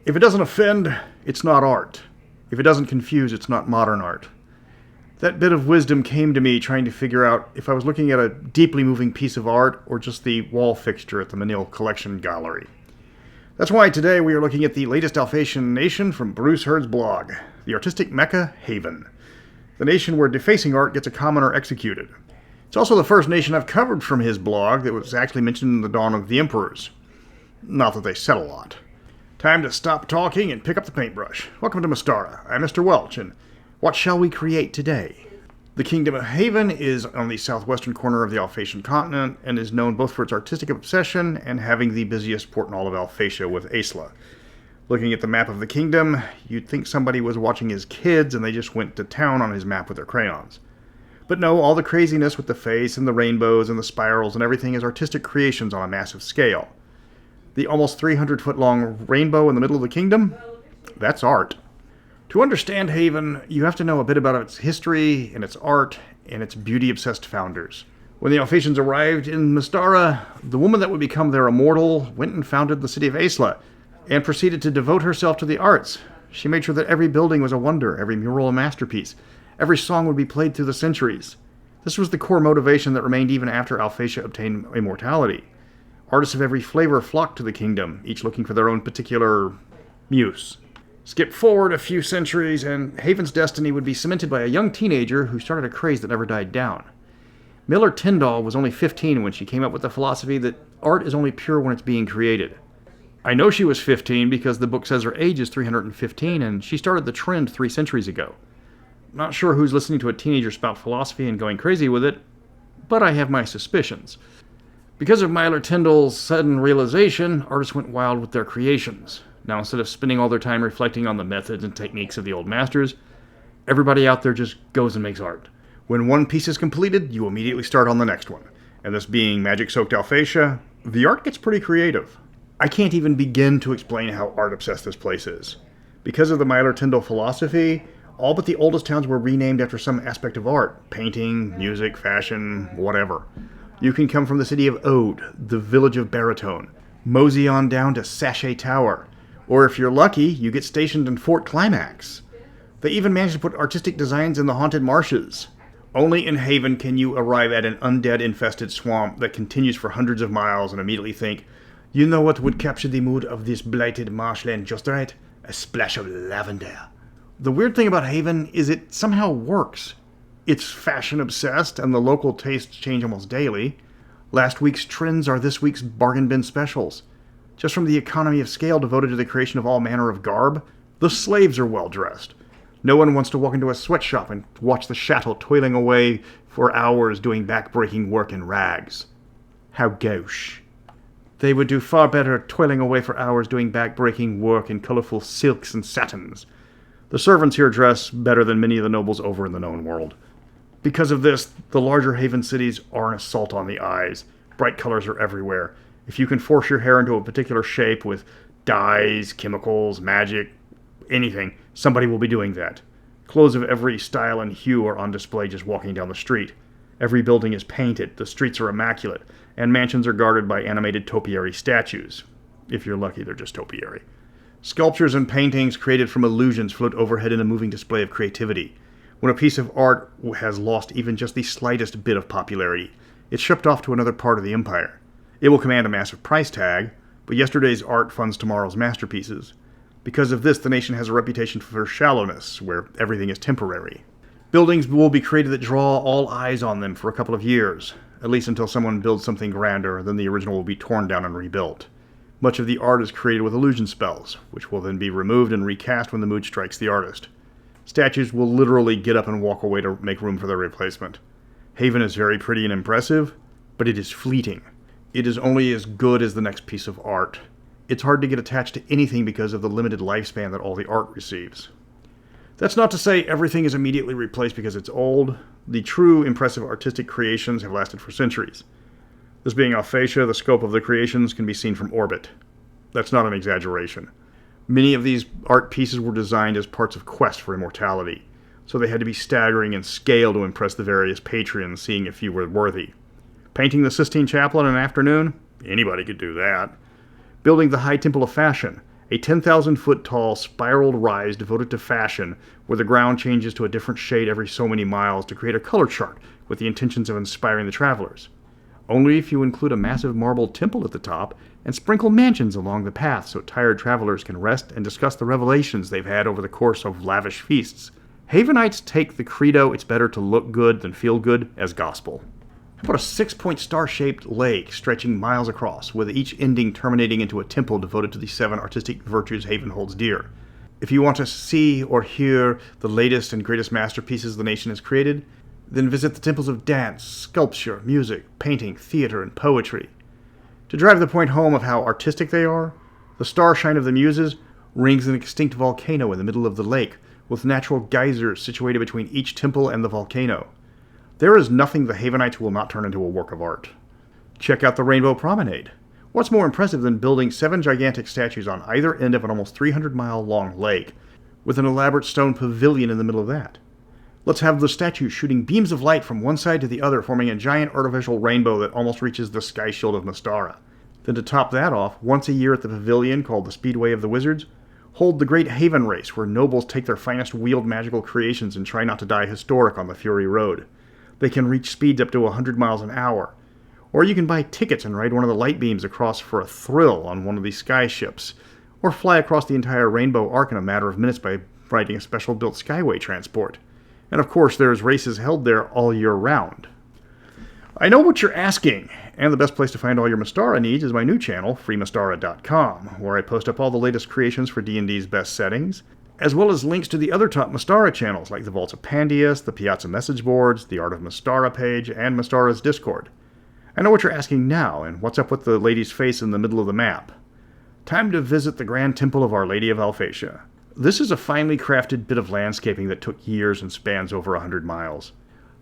If it doesn't offend, it's not art. If it doesn't confuse, it's not modern art. That bit of wisdom came to me trying to figure out if I was looking at a deeply moving piece of art or just the wall fixture at the Menil Collection Gallery. That's why today we are looking at the latest Alphatian nation from Bruce Hurd's blog, the artistic mecca, Haven. The nation where defacing art gets a commoner executed. It's also the first nation I've covered from his blog that was actually mentioned in the Dawn of the Emperors. Not that they said a lot. Time to stop talking and pick up the paintbrush. Welcome to Mystara. I'm Mr. Welch, and what shall we create today? The Kingdom of Haven is on the southwestern corner of the Alphatian continent and is known both for its artistic obsession and having the busiest port in all of Alphatia with Isla. Looking at the map of the kingdom, you'd think somebody was watching his kids and they just went to town on his map with their crayons. But no, all the craziness with the face and the rainbows and the spirals and everything is artistic creations on a massive scale. The almost 300-foot-long rainbow in the middle of the kingdom? That's art. To understand Haven, you have to know a bit about its history and its art and its beauty-obsessed founders. When the Alphatians arrived in Mystara, the woman that would become their immortal went and founded the city of Isla and proceeded to devote herself to the arts. She made sure that every building was a wonder, every mural a masterpiece, every song would be played through the centuries. This was the core motivation that remained even after Alphatia obtained immortality. Artists of every flavor flocked to the kingdom, each looking for their own particular muse. Skip forward a few centuries, and Haven's destiny would be cemented by a young teenager who started a craze that never died down. Miler Tindle was only 15 when she came up with the philosophy that art is only pure when it's being created. I know she was 15 because the book says her age is 315, and she started the trend 3 centuries ago. Not sure who's listening to a teenager spout philosophy and going crazy with it, but I have my suspicions. Because of Miler Tindle's sudden realization, artists went wild with their creations. Now, instead of spending all their time reflecting on the methods and techniques of the old masters, everybody out there just goes and makes art. When one piece is completed, you immediately start on the next one. And this being magic-soaked Alphatia, the art gets pretty creative. I can't even begin to explain how art-obsessed this place is. Because of the Miler Tindle philosophy, all but the oldest towns were renamed after some aspect of art. Painting, music, fashion, whatever. You can come from the city of Ode, the village of Baritone, mosey on down to Sachet Tower, or if you're lucky, you get stationed in Fort Climax. They even managed to put artistic designs in the haunted marshes. Only in Haven can you arrive at an undead-infested swamp that continues for hundreds of miles and immediately think, you know what would capture the mood of this blighted marshland just right? A splash of lavender. The weird thing about Haven is it somehow works. It's fashion-obsessed, and the local tastes change almost daily. Last week's trends are this week's bargain bin specials. Just from the economy of scale devoted to the creation of all manner of garb, the slaves are well-dressed. No one wants to walk into a sweatshop and watch the chattel toiling away for hours doing back-breaking work in rags. How gauche. They would do far better toiling away for hours doing back-breaking work in colorful silks and satins. The servants here dress better than many of the nobles over in the known world. Because of this, the larger Haven cities are an assault on the eyes. Bright colors are everywhere. If you can force your hair into a particular shape with dyes, chemicals, magic, anything, somebody will be doing that. Clothes of every style and hue are on display just walking down the street. Every building is painted, the streets are immaculate, and mansions are guarded by animated topiary statues. If you're lucky, they're just topiary. Sculptures and paintings created from illusions float overhead in a moving display of creativity. When a piece of art has lost even just the slightest bit of popularity, it's shipped off to another part of the empire. It will command a massive price tag, but yesterday's art funds tomorrow's masterpieces. Because of this, the nation has a reputation for shallowness, where everything is temporary. Buildings will be created that draw all eyes on them for a couple of years, at least until someone builds something grander, then the original will be torn down and rebuilt. Much of the art is created with illusion spells, which will then be removed and recast when the mood strikes the artist. Statues will literally get up and walk away to make room for their replacement. Haven is very pretty and impressive, but it is fleeting. It is only as good as the next piece of art. It's hard to get attached to anything because of the limited lifespan that all the art receives. That's not to say everything is immediately replaced because it's old. The true impressive artistic creations have lasted for centuries. This being Alphatia, the scope of the creations can be seen from orbit. That's not an exaggeration. Many of these art pieces were designed as parts of quest for immortality, so they had to be staggering in scale to impress the various patrons, seeing if you were worthy. Painting the Sistine Chapel in an afternoon? Anybody could do that. Building the High Temple of Fashion, a 10,000-foot tall spiraled rise devoted to fashion, where the ground changes to a different shade every so many miles to create a color chart with the intentions of inspiring the travelers. Only if you include a massive marble temple at the top and sprinkle mansions along the path so tired travelers can rest and discuss the revelations they've had over the course of lavish feasts. Havenites take the credo "it's better to look good than feel good" as gospel. How about a 6-point star-shaped lake stretching miles across, with each ending terminating into a temple devoted to the 7 artistic virtues Haven holds dear? If you want to see or hear the latest and greatest masterpieces the nation has created, then visit the temples of dance, sculpture, music, painting, theater, and poetry. To drive the point home of how artistic they are, the starshine of the Muses rings an extinct volcano in the middle of the lake, with natural geysers situated between each temple and the volcano. There is nothing the Havenites will not turn into a work of art. Check out the Rainbow Promenade. What's more impressive than building 7 gigantic statues on either end of an almost 300-mile-long lake, with an elaborate stone pavilion in the middle of that? Let's have the statues shooting beams of light from one side to the other, forming a giant artificial rainbow that almost reaches the sky shield of Mystara. Then to top that off, once a year at the pavilion called the Speedway of the Wizards, hold the Great Haven Race, where nobles take their finest wheeled magical creations and try not to die historic on the Fury Road. They can reach speeds up to 100 miles an hour. Or you can buy tickets and ride one of the light beams across for a thrill on one of these sky ships. Or fly across the entire Rainbow Arc in a matter of minutes by riding a special-built Skyway transport. And of course, there's races held there all year round. I know what you're asking, and the best place to find all your Mystara needs is my new channel, freemystara.com, where I post up all the latest creations for D&D's best settings, as well as links to the other top Mystara channels like the Vaults of Pandius, the Piazza message boards, the Art of Mystara page, and Mystara's Discord. I know what you're asking now, and what's up with the lady's face in the middle of the map? Time to visit the Grand Temple of Our Lady of Alphatia. This is a finely crafted bit of landscaping that took years and spans over 100 miles.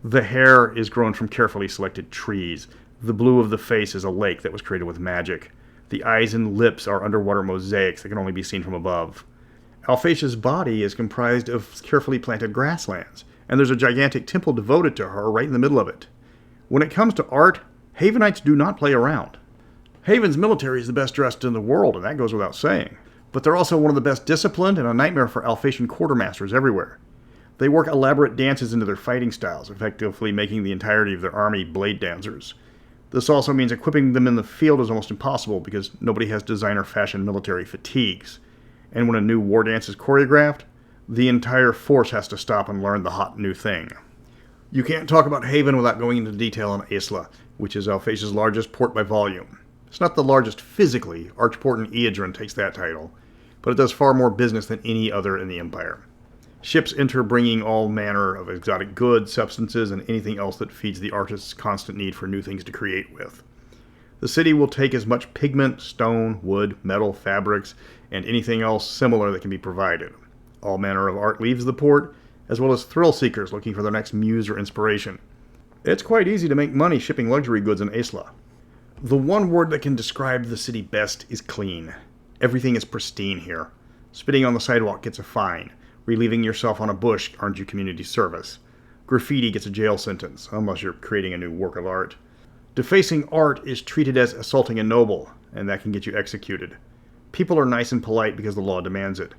The hair is grown from carefully selected trees. The blue of the face is a lake that was created with magic. The eyes and lips are underwater mosaics that can only be seen from above. Alphatia's body is comprised of carefully planted grasslands, and there's a gigantic temple devoted to her right in the middle of it. When it comes to art, Havenites do not play around. Haven's military is the best dressed in the world, and that goes without saying. But they're also one of the best disciplined and a nightmare for Alphatian quartermasters everywhere. They work elaborate dances into their fighting styles, effectively making the entirety of their army blade dancers. This also means equipping them in the field is almost impossible because nobody has designer fashion military fatigues. And when a new war dance is choreographed, the entire force has to stop and learn the hot new thing. You can't talk about Haven without going into detail on Isla, which is Alphatia's largest port by volume. It's not the largest physically, Archport in Eadrin takes that title, but it does far more business than any other in the Empire. Ships enter bringing all manner of exotic goods, substances, and anything else that feeds the artist's constant need for new things to create with. The city will take as much pigment, stone, wood, metal, fabrics, and anything else similar that can be provided. All manner of art leaves the port, as well as thrill seekers looking for their next muse or inspiration. It's quite easy to make money shipping luxury goods in Isla. The one word that can describe the city best is clean. Everything is pristine here. Spitting on the sidewalk gets a fine. Relieving yourself on a bush earns you community service. Graffiti gets a jail sentence, unless you're creating a new work of art. Defacing art is treated as assaulting a noble, and that can get you executed. People are nice and polite because the law demands it.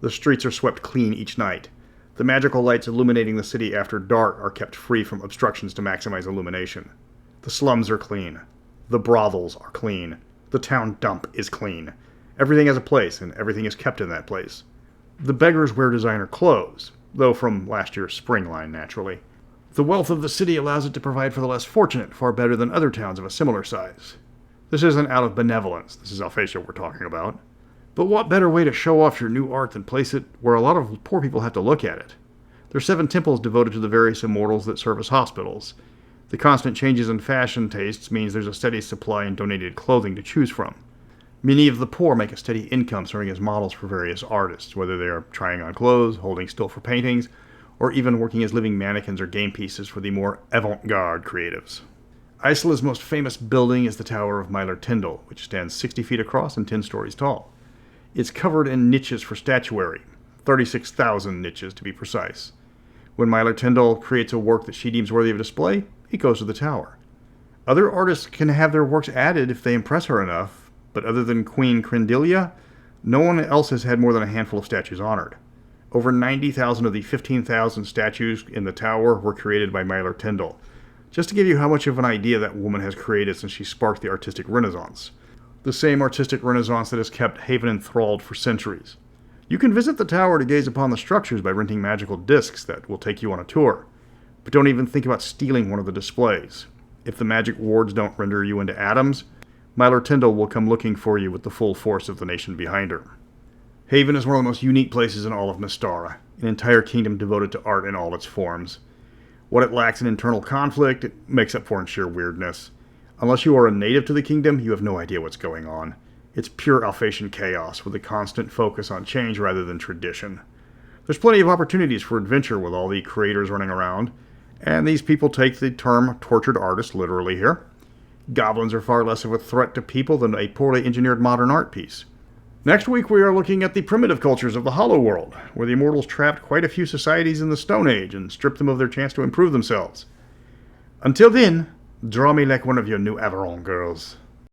The streets are swept clean each night. The magical lights illuminating the city after dark are kept free from obstructions to maximize illumination. The slums are clean. The brothels are clean. The town dump is clean. Everything has a place, and everything is kept in that place. The beggars wear designer clothes, though from last year's spring line, naturally. The wealth of the city allows it to provide for the less fortunate far better than other towns of a similar size. This isn't out of benevolence. This is Alphatia we're talking about. But what better way to show off your new art than place it where a lot of poor people have to look at it? There are 7 temples devoted to the various immortals that serve as hospitals. The constant changes in fashion tastes means there's a steady supply in donated clothing to choose from. Many of the poor make a steady income serving as models for various artists, whether they are trying on clothes, holding still for paintings, or even working as living mannequins or game pieces for the more avant-garde creatives. Isla's most famous building is the Tower of Miler Tindle, which stands 60 feet across and 10 stories tall. It's covered in niches for statuary, 36,000 niches to be precise. When Miler Tindle creates a work that she deems worthy of display, it goes to the tower. Other artists can have their works added if they impress her enough, but other than Queen Crendilia, No one else has had more than a handful of statues honored. Over 90,000 of the 15,000 statues in the tower were created by Miler Tindle, just to give you how much of an idea that woman has created since she sparked the artistic renaissance. The same artistic renaissance that has kept Haven enthralled for centuries. You can visit the tower to gaze upon the structures by renting magical discs that will take you on a tour. But don't even think about stealing one of the displays. If the magic wards don't render you into atoms, Miler Tindle will come looking for you with the full force of the nation behind her. Haven is one of the most unique places in all of Mystara, an entire kingdom devoted to art in all its forms. What it lacks in internal conflict, it makes up for in sheer weirdness. Unless you are a native to the kingdom, you have no idea what's going on. It's pure Alphatian chaos, with a constant focus on change rather than tradition. There's plenty of opportunities for adventure with all the creators running around, and these people take the term tortured artist literally here. Goblins are far less of a threat to people than a poorly engineered modern art piece. Next week we are looking at the primitive cultures of the Hollow World, where the Immortals trapped quite a few societies in the Stone Age and stripped them of their chance to improve themselves. Until then, draw me like one of your new Avalon girls.